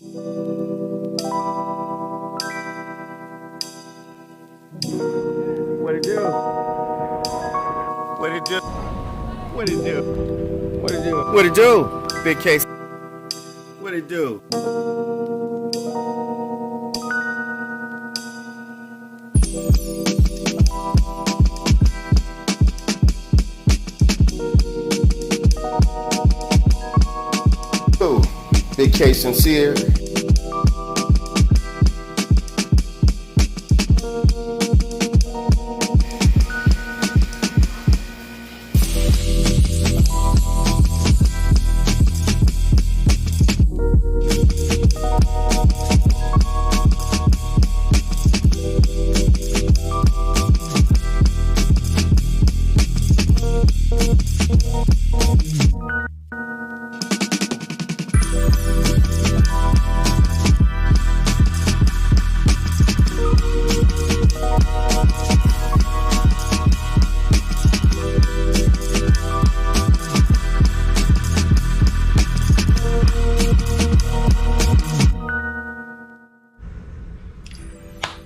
What it do? What it do? What it do? What it do? What it do? Big case. What it do? Big K Sincere.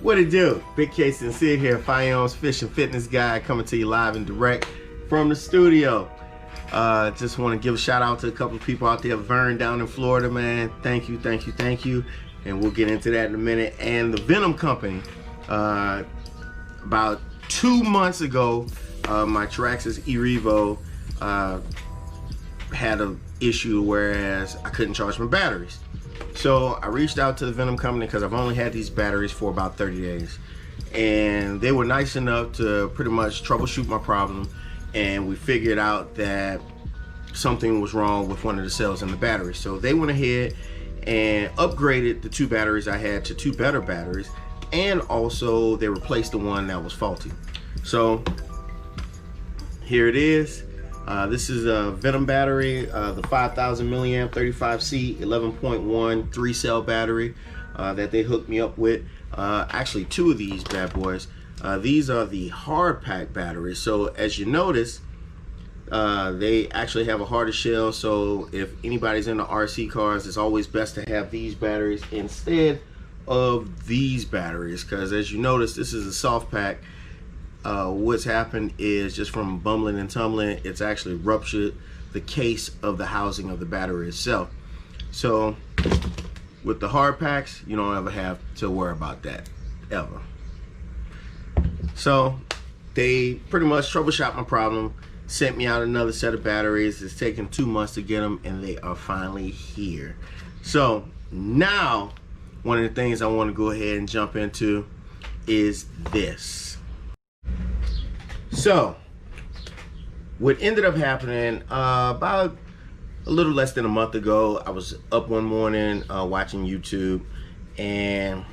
What it do? Big K Sincere here, Firearms Fish and Fitness Guy, coming to you live and direct from the studio. Just want to give a shout out to a couple of people out there, VERN down in Florida, man. Thank you, thank you, thank you. And we'll get into that in a minute. And the Venom Company, about 2 months ago, my Traxxas eRevo had an issue whereas I couldn't charge my batteries. So I reached out to the Venom Company because I've only had these batteries for about 30 days. And they were nice enough to pretty much troubleshoot my problem. And we figured out that something was wrong with one of the cells in the battery. So they went ahead and upgraded the 2 batteries I had to 2 better batteries. And also they replaced the one that was faulty. So here it is. This is a Venom battery, the 5,000 milliamp 35C 11.1 3-cell battery that they hooked me up with. Actually 2 of these bad boys. These are the hard pack batteries. So as you notice, they actually have a harder shell. So if anybody's into RC cars, it's always best to have these batteries instead of these batteries, because as you notice, this is a soft pack. What's happened is, just from bumbling and tumbling, it's actually ruptured the case of the housing of the battery itself. So with the hard packs, you don't ever have to worry about that, ever. So they pretty much troubleshot my problem, sent me out another set of batteries. It's taken 2 months to get them, and they are finally here. So now one of the things I want to go ahead and jump into is this. So what ended up happening about a little less than a month ago, I was up one morning watching YouTube, and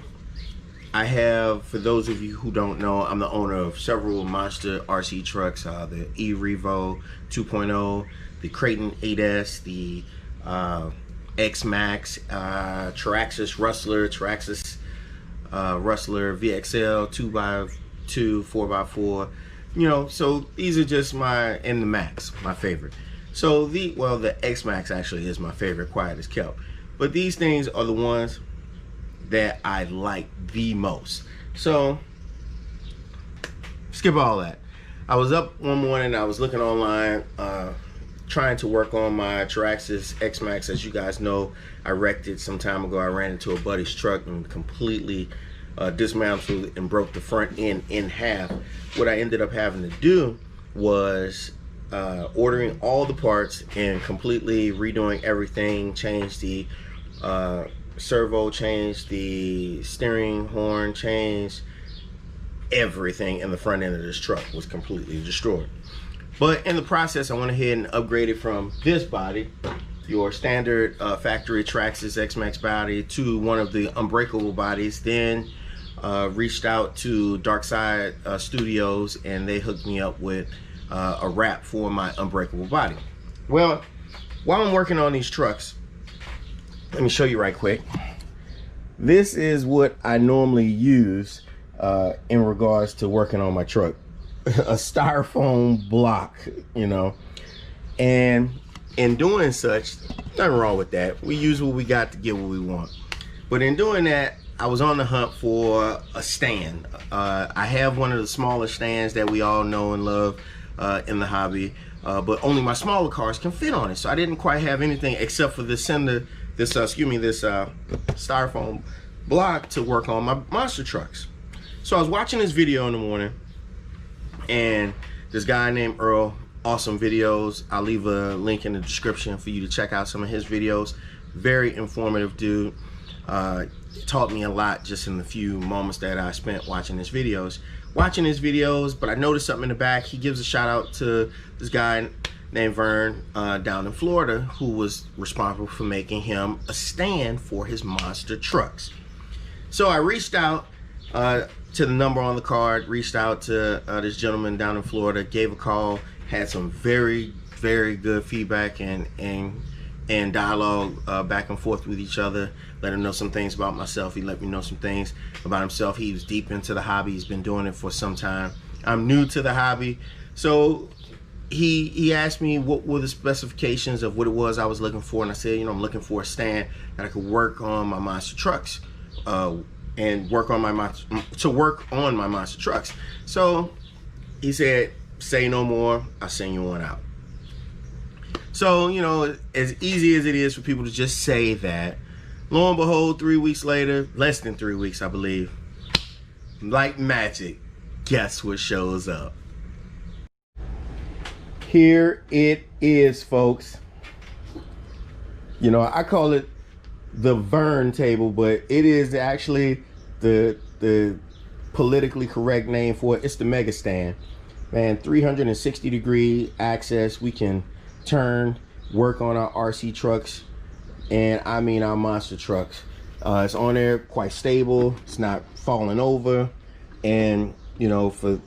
I have, for those of you who don't know, I'm the owner of several monster RC trucks, the eRevo 2.0, the Creighton 8S, the Xmaxx, Traxxas Rustler, Traxxas Rustler VXL 2x2, 4x4. You know, so these are just my, and the Max, my favorite. So the Xmaxx actually is my favorite, quiet as kept. But these things are the ones that I like the most. So skip all that. I was up one morning, I was looking online, trying to work on my Traxxas Xmaxx. As you guys know, I wrecked it some time ago. I ran into a buddy's truck and completely dismantled and broke the front end in half. What I ended up having to do was ordering all the parts and completely redoing everything, changed the servo, changed the steering horn, changed everything in the front end of this truck. Was completely destroyed. But in the process, I went ahead and upgraded from this body, your standard factory Traxxas Xmaxx body, to one of the unbreakable bodies. Then reached out to Dark Side Studios, and they hooked me up with a wrap for my unbreakable body. Well, while I'm working on these trucks, let me show you right quick. This is what I normally use in regards to working on my truck. A styrofoam block, you know, and in doing such, nothing wrong with that. We use what we got to get what we want. But in doing that, I was on the hunt for a stand. I have one of the smaller stands that we all know and love in the hobby, but only my smaller cars can fit on it. So I didn't quite have anything except for this styrofoam block to work on my monster trucks. So I was watching this video in the morning, and this guy named Earl, awesome videos. I'll leave a link in the description for you to check out some of his videos. Very informative dude. Taught me a lot just in the few moments that I spent watching his videos. But I noticed something in the back. He gives a shout out to this guy named Vern down in Florida, who was responsible for making him a stand for his monster trucks. So I reached out to the number on the card, reached out to this gentleman down in Florida, gave a call, had some very good feedback and dialogue back and forth with each other. Let him know some things about myself. He let me know some things about himself. He was deep into the hobby. He's been doing it for some time. I'm new to the hobby. So he asked me what were the specifications of what it was I was looking for, and I said, you know, I'm looking for a stand that I could work on my monster trucks and work on my monster trucks. So he said, say no more, I'll send you one out. So, you know, as easy as it is for people to just say that, lo and behold, 3 weeks later, less than 3 weeks, I believe, like magic, guess what shows up? Here it is, folks. You know, I call it the VERN table, but it is actually the politically correct name for it. It's the Mega Stand. Man, 360-degree access. We can turn, work on our RC trucks, and I mean our monster trucks. It's on there, quite stable. It's not falling over, and you know, for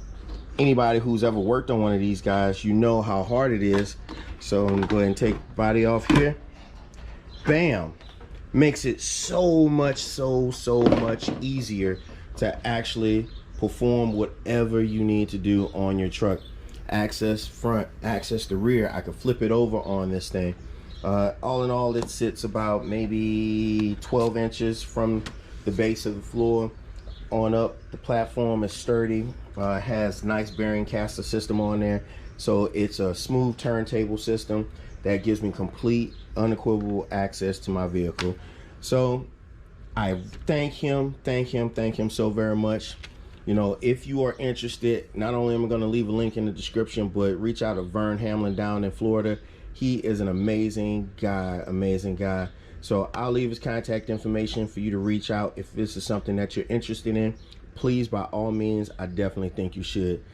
anybody who's ever worked on one of these guys, you know how hard it is. So I'm gonna go ahead and take the body off here. Bam! Makes it so much easier to actually perform whatever you need to do on your truck. Access front, access the rear. I could flip it over on this thing. All in all, it sits about maybe 12 inches from the base of the floor on up. The platform is sturdy, has nice bearing caster system on there, so it's a smooth turntable system that gives me complete unequivocal access to my vehicle. So I thank him so very much. You know, if you are interested, not only am I going to leave a link in the description, but reach out to Vern Hamlin down in Florida. He is an amazing guy. So I'll leave his contact information for you to reach out if this is something that you're interested in. Please, by all means, I definitely think you should.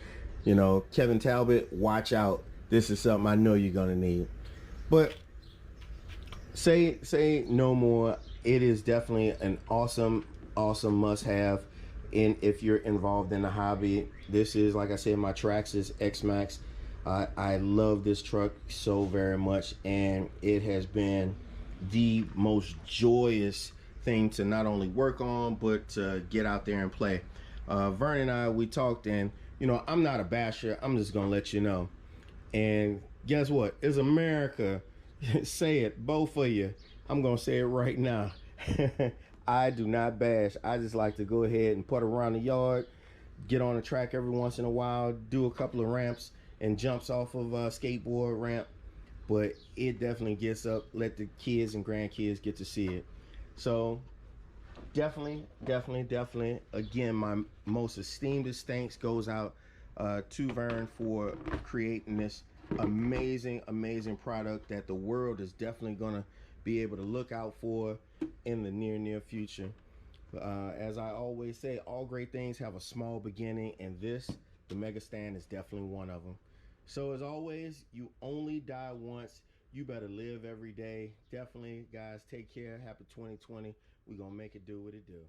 You know, Kevin Talbot, watch out. This is something I know you're going to need. But say no more. It is definitely an awesome must-have. And if you're involved in the hobby, this is, like I said, my Traxxas Xmaxx. I love this truck so very much, and it has been the most joyous thing to not only work on, but to get out there and play. Vern and I, we talked, and you know, I'm not a basher. I'm just gonna let you know. And guess what? It's America. Say it, both of you. I'm gonna say it right now. I do not bash. I just like to go ahead and putt around the yard, get on the track every once in a while, do a couple of ramps and jumps off of a skateboard ramp. But it definitely gets up, let the kids and grandkids get to see it. So definitely, again, my most esteemed thanks goes out to Vern for creating this amazing product that the world is definitely gonna be able to look out for in the near future. As I always say, all great things have a small beginning, and this, the Mega Stand, is definitely one of them. So as always, you only die once. You better live every day. Definitely, guys, take care. Happy 2020. We're gonna make it do what it do.